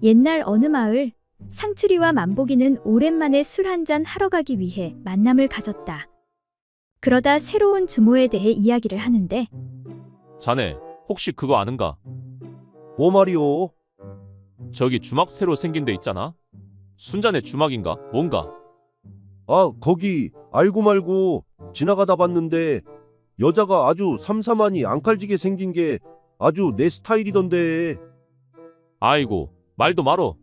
옛날 어느 마을, 상추리와 만복이는 오랜만에 술 한잔 하러 가기 위해 만남을 가졌다. 그러다 새로운 주모에 대해 이야기를 하는데 자네, 혹시 그거 아는가? 뭐 말이오? 저기 주막 새로 생긴 데 있잖아? 순자네 주막인가? 뭔가? 아, 거기 알고 말고 지나가다 봤는데 여자가 아주 삼삼하니 앙칼지게 생긴 게 아주 내 스타일이던데. 아이고, 말도 말어.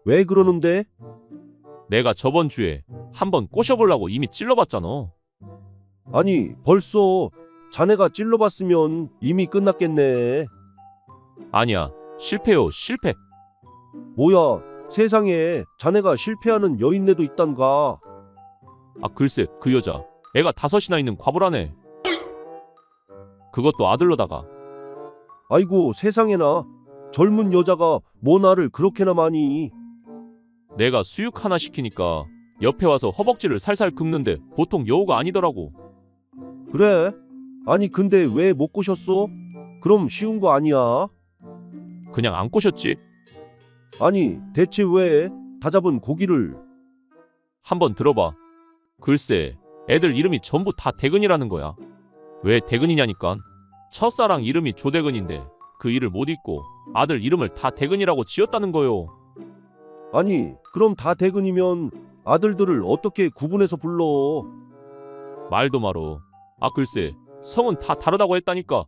왜 그러는데? 내가 저번 주에 한번 꼬셔보려고 이미 찔러봤잖아. 아니, 벌써 자네가 찔러봤으면 이미 끝났겠네. 아니야, 실패요, 실패. 뭐야, 세상에 자네가 실패하는 여인네도 있단가. 아, 글쎄, 그 여자 애가 5이나 있는 과부라네. 그것도 아들로다가. 아이고, 세상에나 젊은 여자가 뭐 나를 그렇게나 많이. 내가 수육 하나 시키니까 옆에 와서 허벅지를 살살 긁는데 보통 여우가 아니더라고. 그래? 아니, 근데 왜 못 꼬셨어? 그럼 쉬운 거 아니야? 그냥 안 꼬셨지. 아니, 대체 왜 다 잡은 고기를. 한번 들어봐. 글쎄, 애들 이름이 전부 다 대근이라는 거야. 왜 대근이냐니까. 첫사랑 이름이 조대근인데 그 일을 못 잊고 아들 이름을 다 대근이라고 지었다는 거요. 아니, 그럼 다 대근이면 아들들을 어떻게 구분해서 불러? 말도 말어. 아, 글쎄, 성은 다 다르다고 했다니까.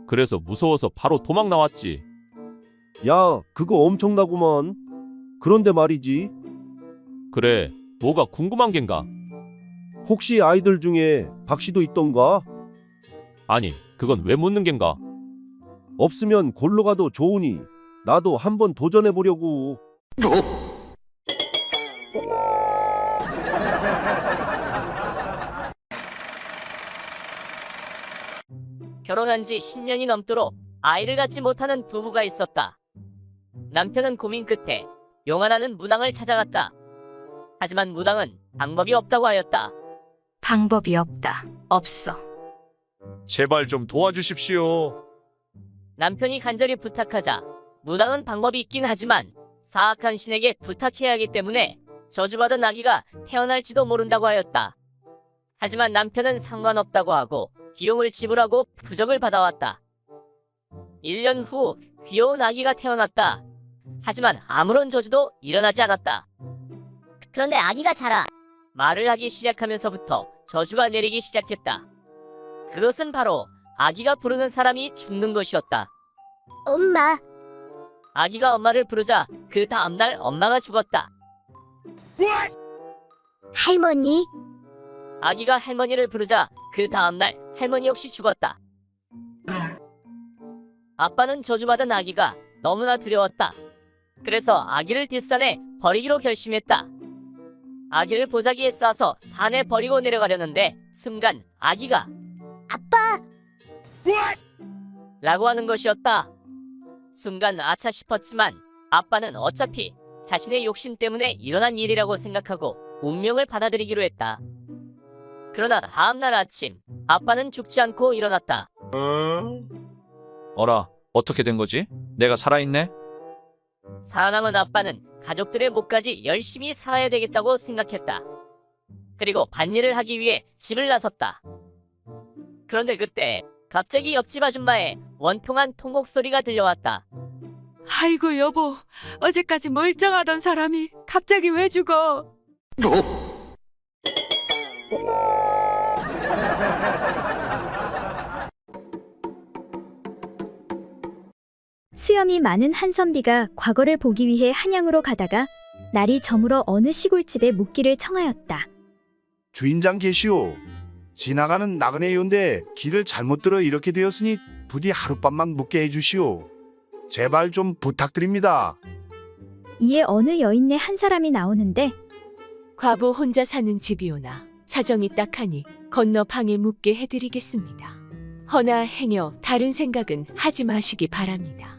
그래서 무서워서 바로 도망 나왔지. 야, 그거 엄청나구만. 그런데 말이지, 그래, 뭐가 궁금한 겐가? 혹시 아이들 중에 박 씨도 있던가? 아니, 그건 왜 묻는 겐가? 없으면 골로 가도 좋으니 나도 한번 도전해 보려고. 결혼한 지 10년이 넘도록 아이를 갖지 못하는 부부가 있었다. 남편은 고민 끝에 용하나는 무당을 찾아갔다. 하지만 무당은 방법이 없다고 하였다. 방법이 없다. 없어. 제발 좀 도와주십시오. 남편이 간절히 부탁하자 무당은 방법이 있긴 하지만 사악한 신에게 부탁해야 하기 때문에 저주받은 아기가 태어날지도 모른다고 하였다. 하지만 남편은 상관없다고 하고 비용을 지불하고 부적을 받아왔다. 1년 후 귀여운 아기가 태어났다. 하지만 아무런 저주도 일어나지 않았다. 그런데 아기가 자라. 말을 하기 시작하면서부터 저주가 내리기 시작했다. 그것은 바로 아기가 부르는 사람이 죽는 것이었다. 엄마. 아기가 엄마를 부르자 그 다음날 엄마가 죽었다. 할머니. 아기가 할머니를 부르자 그 다음날 할머니 역시 죽었다. 아빠는 저주받은 아기가 너무나 두려웠다. 그래서 아기를 뒷산에 버리기로 결심했다. 아기를 보자기에 싸서 산에 버리고 내려가려는데 순간 아기가 아빠. 라고 하는 것이었다. 순간 아차 싶었지만 아빠는 어차피 자신의 욕심 때문에 일어난 일이라고 생각하고 운명을 받아들이기로 했다. 그러나 다음날 아침 아빠는 죽지 않고 일어났다. 어라, 어떻게 된 거지? 내가 살아있네? 살아남은 아빠는 가족들의 목까지 열심히 살아야 되겠다고 생각했다. 그리고 밭일을 하기 위해 집을 나섰다. 그런데 그때 갑자기 옆집 아줌마의 원통한 통곡 소리가 들려왔다. 아이고 여보, 어제까지 멀쩡하던 사람이 갑자기 왜 죽어? 수염이 많은 한선비가 과거를 보기 위해 한양으로 가다가 날이 저물어 어느 시골집에 묵기를 청하였다. 주인장 계시오. 지나가는 나그네 요인데 길을 잘못 들어 이렇게 되었으니 부디 하룻밤만 묵게 해주시오. 제발 좀 부탁드립니다. 이에 어느 여인네 한 사람이 나오는데 과부 혼자 사는 집이오나 사정이 딱하니 건너 방에 묵게 해드리겠습니다. 허나 행여 다른 생각은 하지 마시기 바랍니다.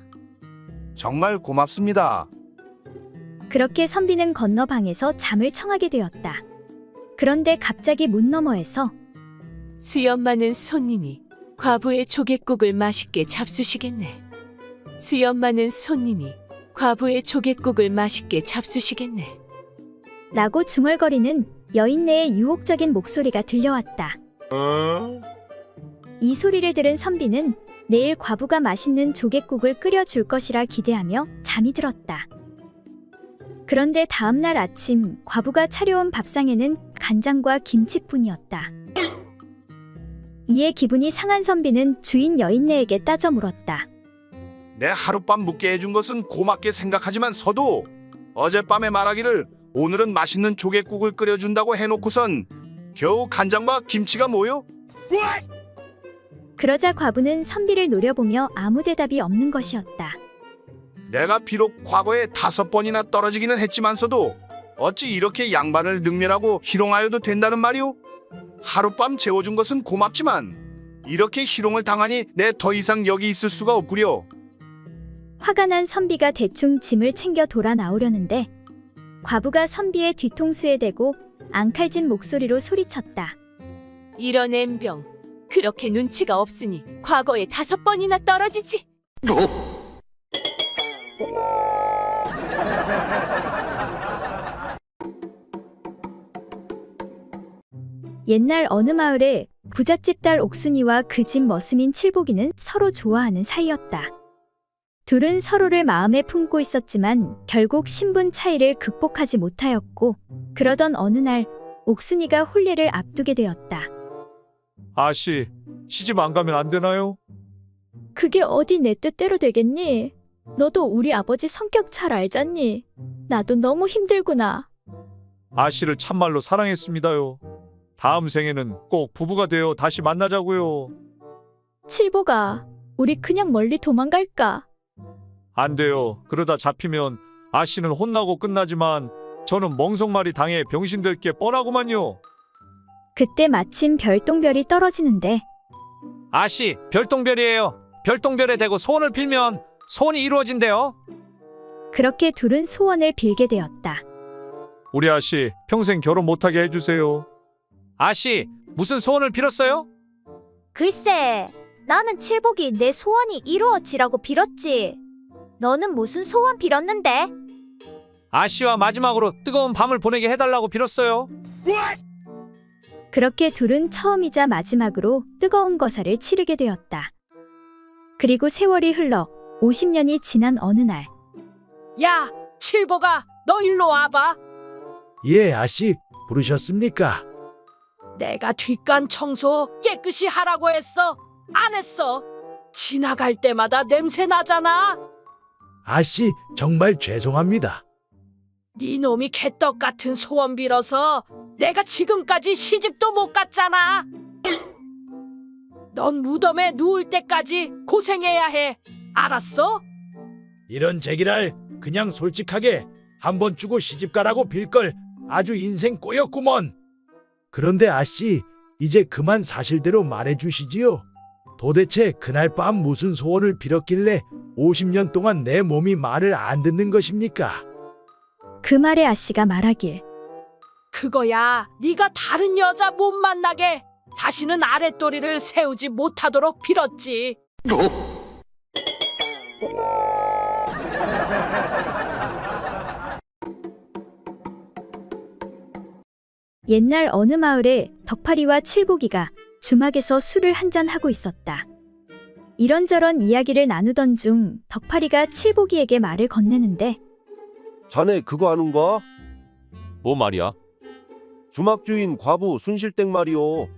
정말 고맙습니다. 그렇게 선비는 건너 방에서 잠을 청하게 되었다. 그런데 갑자기 문 너머에서 수염 많은 손님이 과부의 조갯국을 맛있게 잡수시겠네. 수염 많은 손님이 과부의 조갯국을 맛있게 잡수시겠네. 라고 중얼거리는 여인네의 유혹적인 목소리가 들려왔다. 이 소리를 들은 선비는 내일 과부가 맛있는 조갯국을 끓여줄 것이라 기대하며 잠이 들었다. 그런데 다음날 아침 과부가 차려온 밥상에는 간장과 김치뿐이었다. 이에 기분이 상한 선비는 주인 여인네에게 따져 물었다. 내 하룻밤 묵게 해준 것은 고맙게 생각하지만 서도 어젯밤에 말하기를 오늘은 맛있는 조개국을 끓여준다고 해놓고선 겨우 간장과 김치가 뭐요? 그러자 과부는 선비를 노려보며 아무 대답이 없는 것이었다. 내가 비록 과거에 5번이나 떨어지기는 했지만서도 어찌 이렇게 양반을 능멸하고 희롱하여도 된다는 말이오? 하룻밤 재워준 것은 고맙지만 이렇게 희롱을 당하니 내 더 이상 여기 있을 수가 없구려. 화가 난 선비가 대충 짐을 챙겨 돌아 나오려는데 과부가 선비의 뒤통수에 대고 앙칼진 목소리로 소리쳤다. 이런 엠병, 그렇게 눈치가 없으니 과거에 5번이나 떨어지지. 옛날 어느 마을에 부잣집 딸 옥순이와 그 집 머슴인 칠복이는 서로 좋아하는 사이였다. 둘은 서로를 마음에 품고 있었지만 결국 신분 차이를 극복하지 못하였고, 그러던 어느 날 옥순이가 혼례를 앞두게 되었다. 아씨, 시집 안 가면 안 되나요? 그게 어디 내 뜻대로 되겠니? 너도 우리 아버지 성격 잘 알잖니? 나도 너무 힘들구나. 아씨를 참말로 사랑했습니다요. 다음 생에는 꼭 부부가 되어 다시 만나자고요. 칠복아, 우리 그냥 멀리 도망갈까? 안 돼요. 그러다 잡히면 아씨는 혼나고 끝나지만 저는 멍석말이 당해 병신될 게 뻔하구만요. 그때 마침 별똥별이 떨어지는데 아씨, 별똥별이에요. 별똥별에 대고 소원을 빌면 소원이 이루어진대요. 그렇게 둘은 소원을 빌게 되었다. 우리 아씨 평생 결혼 못하게 해주세요. 아씨, 무슨 소원을 빌었어요? 글쎄, 나는 칠복이 내 소원이 이루어지라고 빌었지. 너는 무슨 소원 빌었는데? 아씨와 마지막으로 뜨거운 밤을 보내게 해달라고 빌었어요. 그렇게 둘은 처음이자 마지막으로 뜨거운 거사를 치르게 되었다. 그리고 세월이 흘러 50년이 지난 어느 날 야, 칠복아, 너 일로 와봐. 예, 아씨, 부르셨습니까? 내가 뒷간 청소 깨끗이 하라고 했어. 안 했어. 지나갈 때마다 냄새 나잖아. 아씨, 정말 죄송합니다. 네 놈이 개떡 같은 소원 빌어서 내가 지금까지 시집도 못 갔잖아. 넌 무덤에 누울 때까지 고생해야 해. 알았어? 이런 제기랄 그냥 솔직하게 한번 주고 시집가라고 빌걸 아주 인생 꼬였구먼. 그런데 아씨, 이제 그만 사실대로 말해주시지요. 도대체 그날 밤 무슨 소원을 빌었길래 50년 동안 내 몸이 말을 안 듣는 것입니까? 그 말에 아씨가 말하길 그거야, 네가 다른 여자 못 만나게 다시는 아랫도리를 세우지 못하도록 빌었지. 옛날 어느 마을에 덕파리와 칠복이가 주막에서 술을 한잔하고 있었다. 이런저런 이야기를 나누던 중 덕파리가 칠복이에게 말을 건네는데 자네 그거 아는가? 뭐 말이야? 주막주인 과부 순실댁 말이오.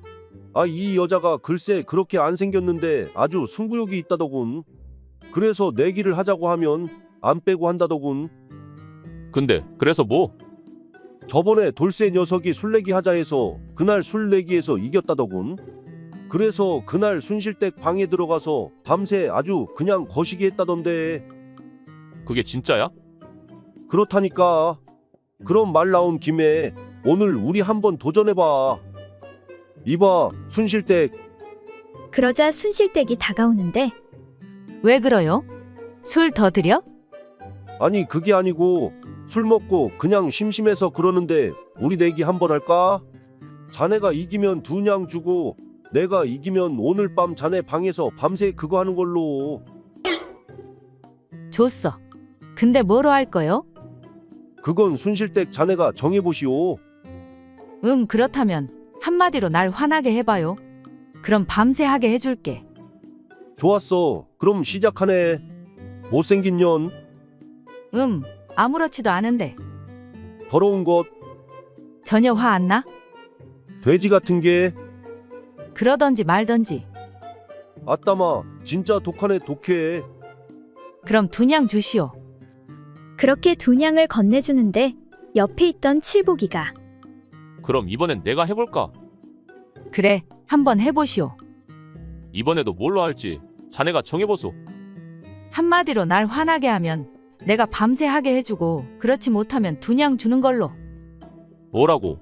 이 여자가 글쎄 그렇게 안 생겼는데 아주 승부욕이 있다더군. 그래서 내기를 하자고 하면 안 빼고 한다더군. 근데 그래서 뭐? 저번에 돌쇠 녀석이 술내기 하자 해서 그날 술내기에서 이겼다더군. 그래서 그날 순실댁 방에 들어가서 밤새 아주 그냥 거시기 했다던데. 그게 진짜야? 그렇다니까. 그럼 말 나온 김에 오늘 우리 한번 도전해봐. 이봐, 순실댁. 그러자 순실댁이 다가오는데 왜 그러요? 술 더 드려? 아니 그게 아니고 술 먹고 그냥 심심해서 그러는데 우리 내기 한번 할까? 자네가 이기면 2냥 주고 내가 이기면 오늘 밤 자네 방에서 밤새 그거 하는 걸로. 줬어. 근데 뭐로 할 거요? 그건 순실댁 자네가 정해보시오. 그렇다면 한마디로 날 화나게 해봐요. 그럼 밤새 하게 해줄게. 좋았어. 그럼 시작하네. 못생긴 년, 아무렇지도 않은데. 더러운 것, 전혀 화 안 나? 돼지 같은 게. 그러던지 말던지. 아따마, 진짜 독하네 독해. 그럼 2냥 주시오. 그렇게 2냥을 건네주는데 옆에 있던 칠복이가 그럼 이번엔 내가 해볼까? 그래, 한번 해보시오. 이번에도 뭘로 할지 자네가 정해보소. 한마디로 날 화나게 하면 내가 밤새 하게 해주고, 그렇지 못하면 2냥 주는 걸로. 뭐라고?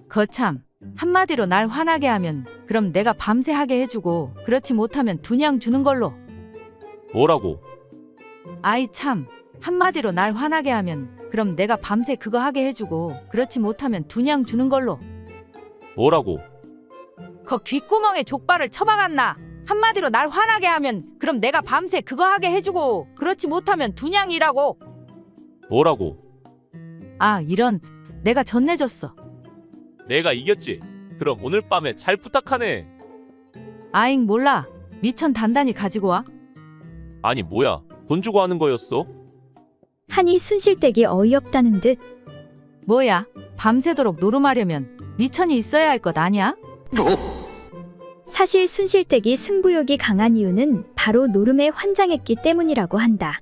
거참, 한마디로 날 화나게 하면 그럼 내가 밤새 하게 해주고, 그렇지 못하면 2냥 주는 걸로. 뭐라고? 아이 참, 한마디로 날 화나게 하면 그럼 내가 밤새 그거 하게 해주고, 그렇지 못하면 2냥 주는 걸로. 뭐라고? 거 귓구멍에 족발을 쳐박았나? 한마디로 날 화나게 하면 그럼 내가 밤새 그거 하게 해주고, 그렇지 못하면 2냥이라고. 뭐라고? 아, 이런, 내가 전내줬어. 내가 이겼지. 그럼 오늘 밤에 잘 부탁하네. 아잉 몰라. 미천 단단히 가지고 와. 아니 뭐야? 돈 주고 하는 거였어? 하니 순실댁이 어이없다는 듯 뭐야? 밤새도록 노름하려면 미천이 있어야 할 것 아니야? 사실 순실댁이 승부욕이 강한 이유는 바로 노름에 환장했기 때문이라고 한다.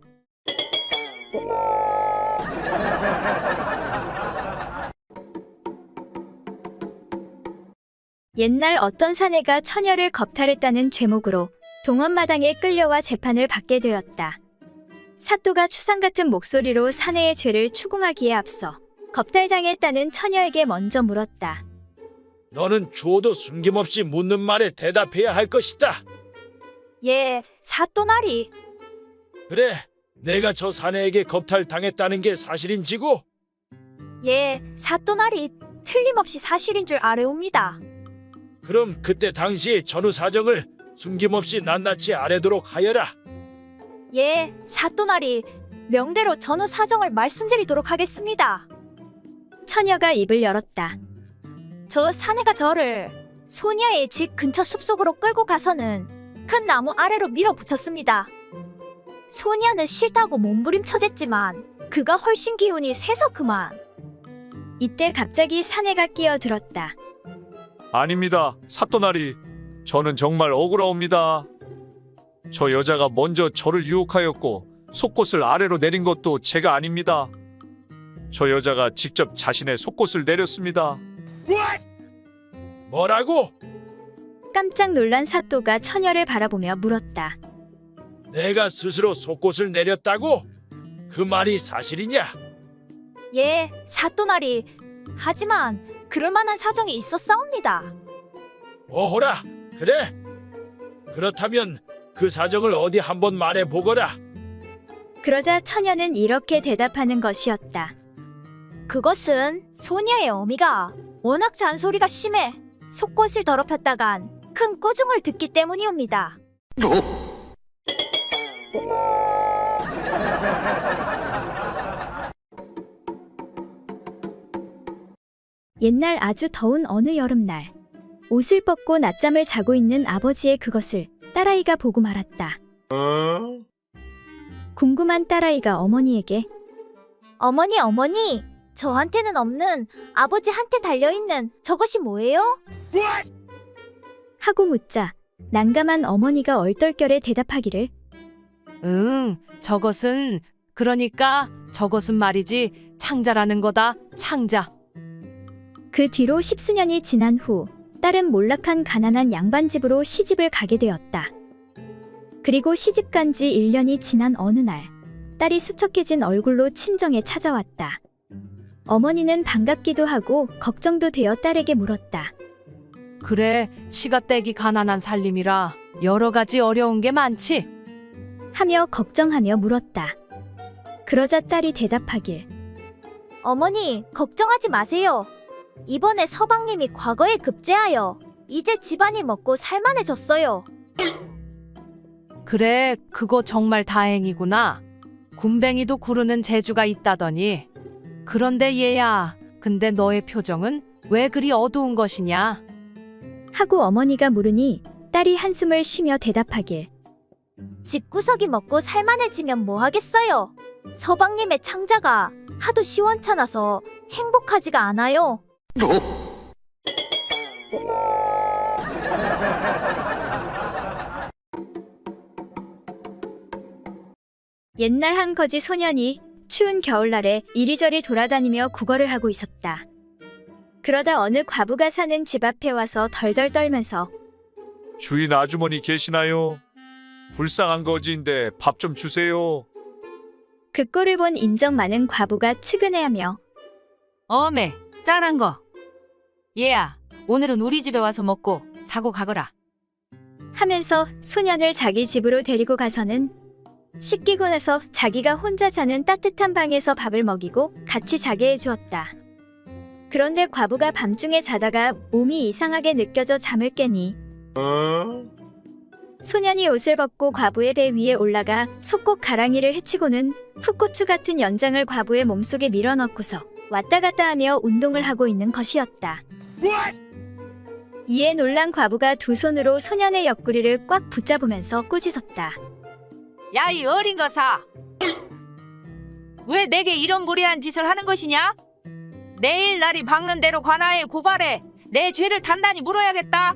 옛날 어떤 사내가 처녀를 겁탈했다는 죄목으로 동원마당에 끌려와 재판을 받게 되었다. 사또가 추상 같은 목소리로 사내의 죄를 추궁하기에 앞서 겁탈당했다는 처녀에게 먼저 물었다. 너는 주어도 숨김없이 묻는 말에 대답해야 할 것이다. 예, 사또나리. 그래, 내가 저 사내에게 겁탈당했다는 게 사실인지고? 예, 사또나리. 틀림없이 사실인 줄 아뢰옵니다. 그럼 그때 당시의 전후 사정을 숨김없이 낱낱이 아뢰도록 하여라. 예, 사또나리. 명대로 전후 사정을 말씀드리도록 하겠습니다. 처녀가 입을 열었다. 저 사내가 저를 소녀의 집 근처 숲속으로 끌고 가서는 큰 나무 아래로 밀어붙였습니다. 소녀는 싫다고 몸부림쳐댔지만 그가 훨씬 기운이 세서 그만. 이때 갑자기 사내가 끼어들었다. 아닙니다. 사또나리. 저는 정말 억울하옵니다. 저 여자가 먼저 저를 유혹하였고 속옷을 아래로 내린 것도 제가 아닙니다. 저 여자가 직접 자신의 속옷을 내렸습니다. 뭐라고? 깜짝 놀란 사또가 처녀를 바라보며 물었다. 내가 스스로 속옷을 내렸다고? 그 말이 사실이냐? 예, 사또나리. 하지만 그럴 만한 사정이 있었사옵니다. 오호라, 그래? 그렇다면 그 사정을 어디 한번 말해보거라. 그러자 처녀는 이렇게 대답하는 것이었다. 그것은 소녀의 어미가 워낙 잔소리가 심해 속옷을 더럽혔다간 큰 꾸중을 듣기 때문이옵니다. 옛날 아주 더운 어느 여름날, 옷을 벗고 낮잠을 자고 있는 아버지의 그것을 딸아이가 보고 말았다. 궁금한 딸아이가 어머니에게 어머니, 저한테는 없는 아버지한테 달려있는 저것이 뭐예요? 하고 묻자 난감한 어머니가 얼떨결에 대답하기를 저것은, 그러니까 저것은 말이지, 창자라는 거다, 창자. 그 뒤로 10수년이 지난 후 딸은 몰락한 가난한 양반집으로 시집을 가게 되었다. 그리고 시집 간 지 1년이 지난 어느 날 딸이 수척해진 얼굴로 친정에 찾아왔다. 어머니는 반갑기도 하고 걱정도 되어 딸에게 물었다. 그래, 시가댁이 가난한 살림이라 여러 가지 어려운 게 많지? 하며 걱정하며 물었다. 그러자 딸이 대답하길 어머니, 걱정하지 마세요. 이번에 서방님이 과거에 급제하여 이제 집안이 먹고 살만해졌어요. 그래, 그거 정말 다행이구나. 군뱅이도 구르는 재주가 있다더니. 그런데 얘야, 근데 너의 표정은 왜 그리 어두운 것이냐? 하고 어머니가 물으니 딸이 한숨을 쉬며 대답하길. 집구석이 먹고 살만해지면 뭐 하겠어요? 서방님의 창자가 하도 시원찮아서 행복하지가 않아요. 옛날 한 거지 소년이 추운 겨울날에 이리저리 돌아다니며 구걸을 하고 있었다. 그러다 어느 과부가 사는 집 앞에 와서 덜덜 떨면서 주인 아주머니 계시나요? 불쌍한 거지인데 밥 좀 주세요. 그 꼴을 본 인정 많은 과부가 측은해하며 어메, 짠한 거. 얘야, 오늘은 우리 집에 와서 먹고 자고 가거라. 하면서 소년을 자기 집으로 데리고 가서는 씻기고 나서 자기가 혼자 자는 따뜻한 방에서 밥을 먹이고 같이 자게 해주었다. 그런데 과부가 밤중에 자다가 몸이 이상하게 느껴져 잠을 깨니 소년이 옷을 벗고 과부의 배 위에 올라가 속꼭 가랑이를 헤치고는 풋고추 같은 연장을 과부의 몸속에 밀어넣고서 왔다 갔다 하며 운동을 하고 있는 것이었다. 이에 놀란 과부가 두 손으로 소년의 옆구리를 꽉 붙잡으면서 꾸짖었다. 야, 이 어린 거사! 왜 내게 이런 무례한 짓을 하는 것이냐? 내일 날이 밝는 대로 관아에 고발해 내 죄를 단단히 물어야겠다.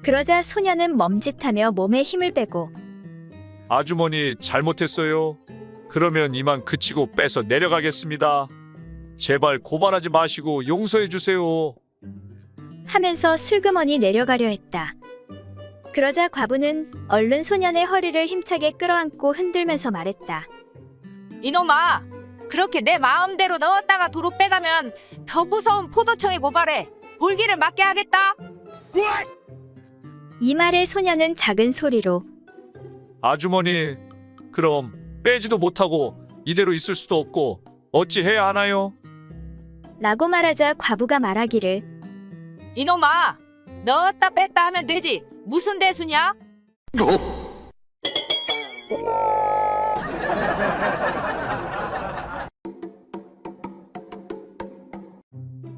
그러자 소년은 멈짓하며 몸에 힘을 빼고 아주머니 잘못했어요. 그러면 이만 그치고 빼서 내려가겠습니다. 제발 고발하지 마시고 용서해 주세요. 하면서 슬그머니 내려가려 했다. 그러자 과부는 얼른 소년의 허리를 힘차게 끌어안고 흔들면서 말했다. 이놈아, 그렇게 내 마음대로 넣었다가 도로 빼가면 더 무서운 포도청에 고발해 볼기를 맞게 하겠다. 이 말에 소년은 작은 소리로 아주머니, 그럼 빼지도 못하고 이대로 있을 수도 없고 어찌 해야 하나요? 라고 말하자 과부가 말하기를. 이놈아, 넣었다 뺐다 하면 되지. 무슨 대수냐?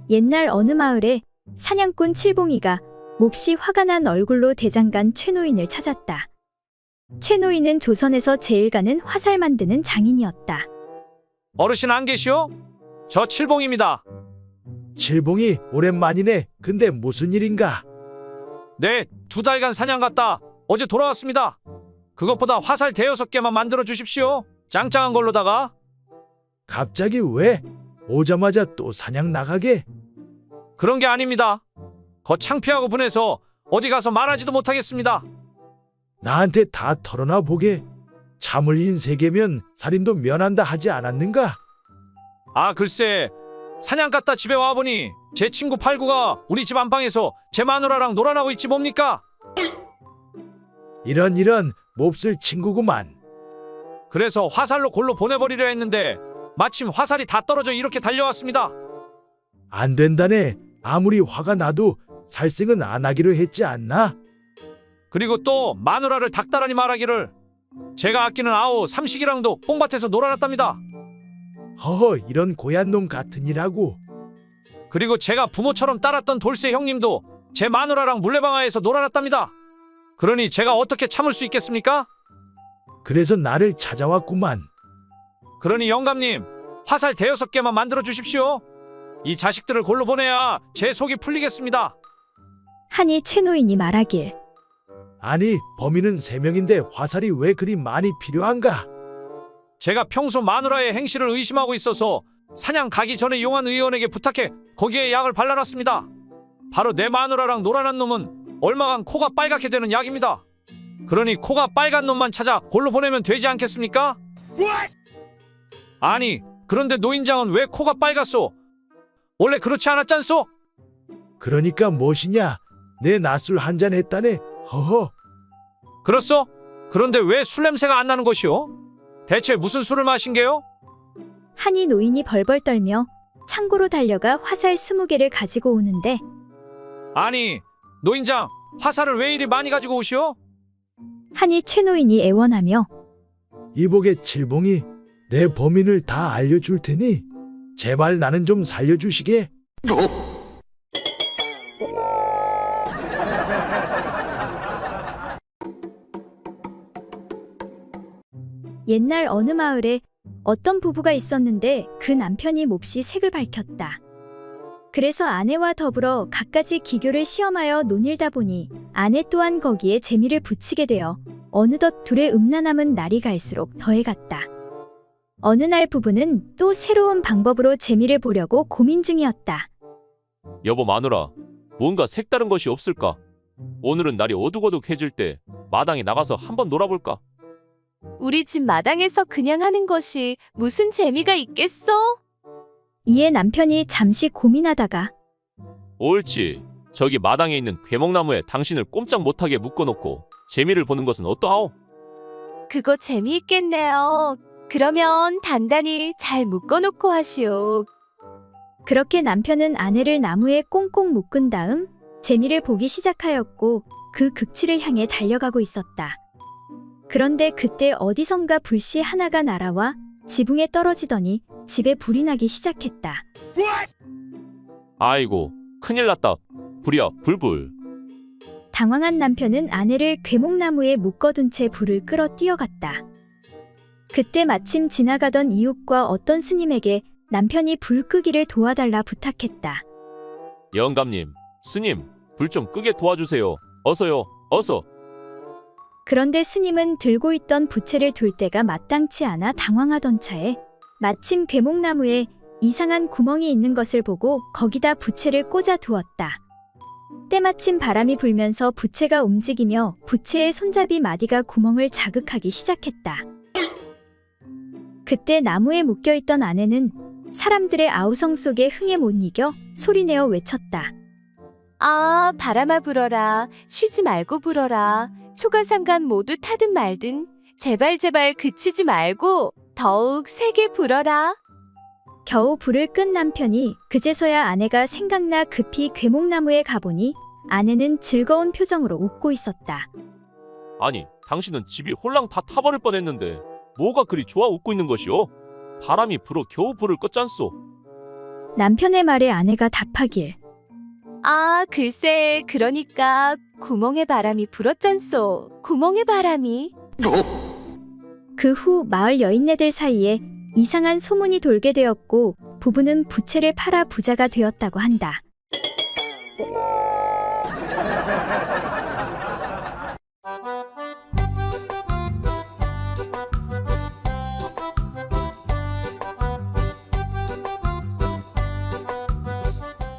옛날 어느 마을에 사냥꾼 칠봉이가 몹시 화가 난 얼굴로 대장간 최노인을 찾았다. 최노인은 조선에서 제일 가는 화살 만드는 장인이었다. 어르신 안 계시오? 저 칠봉입니다. 칠봉이 오랜만이네. 근데 무슨 일인가? 네, 2달간 사냥 갔다 어제 돌아왔습니다. 그것보다 화살 5-6개만 만들어 주십시오. 짱짱한 걸로다가. 갑자기 왜? 오자마자 또 사냥 나가게? 그런 게 아닙니다. 거 창피하고 분해서 어디 가서 말하지도 못하겠습니다. 나한테 다 털어놔 보게. 참을인 3개면 살인도 면한다 하지 않았는가? 아, 글쎄, 사냥 갔다 집에 와보니 제 친구 팔구가 우리 집 안방에서 제 마누라랑 놀아나고 있지 뭡니까? 이런 몹쓸 친구구만. 그래서 화살로 골로 보내버리려 했는데 마침 화살이 다 떨어져 이렇게 달려왔습니다. 안 된다네. 아무리 화가 나도 살생은 안 하기로 했지 않나? 그리고 또 마누라를 닥달하니 말하기를 제가 아끼는 아우 삼식이랑도 뽕밭에서 놀아났답니다. 허허, 이런 고얀 놈 같으니라고. 그리고 제가 부모처럼 따랐던 돌쇠 형님도 제 마누라랑 물레방아에서 놀아났답니다. 그러니 제가 어떻게 참을 수 있겠습니까? 그래서 나를 찾아왔구만. 그러니 영감님, 화살 5-6개만 만들어 주십시오. 이 자식들을 골로 보내야 제 속이 풀리겠습니다. 하니 최노인이 말하길. 아니, 범인은 3명인데 화살이 왜 그리 많이 필요한가? 제가 평소 마누라의 행실을 의심하고 있어서 사냥 가기 전에 용한 의원에게 부탁해 거기에 약을 발라놨습니다. 바로 내 마누라랑 놀아난 놈은 얼마간 코가 빨갛게 되는 약입니다. 그러니 코가 빨간 놈만 찾아 골로 보내면 되지 않겠습니까? 아니, 그런데 노인장은 왜 코가 빨갛소? 원래 그렇지 않았잖소? 그러니까 무엇이냐? 내 낮술 한잔 했다네. 허허. 그렇소? 그런데 왜 술 냄새가 안 나는 것이오? 대체 무슨 술을 마신 게요? 하니 노인이 벌벌 떨며 창고로 달려가 화살 20개를 가지고 오는데 아니, 노인장, 화살을 왜 이리 많이 가지고 오시오? 하니 최노인이 애원하며 이복의 칠봉이 내 범인을 다 알려줄 테니 제발 나는 좀 살려주시게. 옛날 어느 마을에 어떤 부부가 있었는데 그 남편이 몹시 색을 밝혔다. 그래서 아내와 더불어 갖가지 기교를 시험하여 논일다 보니 아내 또한 거기에 재미를 붙이게 되어 어느덧 둘의 음란함은 날이 갈수록 더해갔다. 어느 날 부부는 또 새로운 방법으로 재미를 보려고 고민 중이었다. 여보 마누라, 뭔가 색다른 것이 없을까? 오늘은 날이 어둑어둑해질 때 마당에 나가서 한번 놀아볼까? 우리 집 마당에서 그냥 하는 것이 무슨 재미가 있겠어? 이에 남편이 잠시 고민하다가 옳지. 저기 마당에 있는 괴목나무에 당신을 꼼짝 못하게 묶어놓고 재미를 보는 것은 어떠하오? 그거 재미있겠네요. 그러면 단단히 잘 묶어놓고 하시오. 그렇게 남편은 아내를 나무에 꽁꽁 묶은 다음 재미를 보기 시작하였고 그 극치를 향해 달려가고 있었다. 그런데 그때 어디선가 불씨 하나가 날아와 지붕에 떨어지더니 집에 불이 나기 시작했다. 아이고, 큰일 났다. 불이야, 불불. 당황한 남편은 아내를 괴목나무에 묶어둔 채 불을 끌어 뛰어갔다. 그때 마침 지나가던 이웃과 어떤 스님에게 남편이 불 끄기를 도와달라 부탁했다. 영감님, 스님, 불 좀 끄게 도와주세요. 어서요, 어서. 그런데 스님은 들고 있던 부채를 둘 때가 마땅치 않아 당황하던 차에 마침 괴목나무에 이상한 구멍이 있는 것을 보고 거기다 부채를 꽂아 두었다. 때마침 바람이 불면서 부채가 움직이며 부채의 손잡이 마디가 구멍을 자극하기 시작했다. 그때 나무에 묶여있던 아내는 사람들의 아우성 속에 흥에 못 이겨 소리내어 외쳤다. 아, 바람아 불어라. 쉬지 말고 불어라. 초가상간 모두 타든 말든 제발 그치지 말고 더욱 세게 불어라. 겨우 불을 끈 남편이 그제서야 아내가 생각나 급히 괴목나무에 가보니 아내는 즐거운 표정으로 웃고 있었다. 아니, 당신은 집이 홀랑 다 타버릴 뻔했는데 뭐가 그리 좋아 웃고 있는 것이오? 바람이 불어 겨우 불을 껐잖소. 남편의 말에 아내가 답하길. 아, 글쎄, 그러니까 구멍에 바람이 불었잖소. 구멍에 바람이. 그 후 마을 여인네들 사이에 이상한 소문이 돌게 되었고 부부는 부채를 팔아 부자가 되었다고 한다.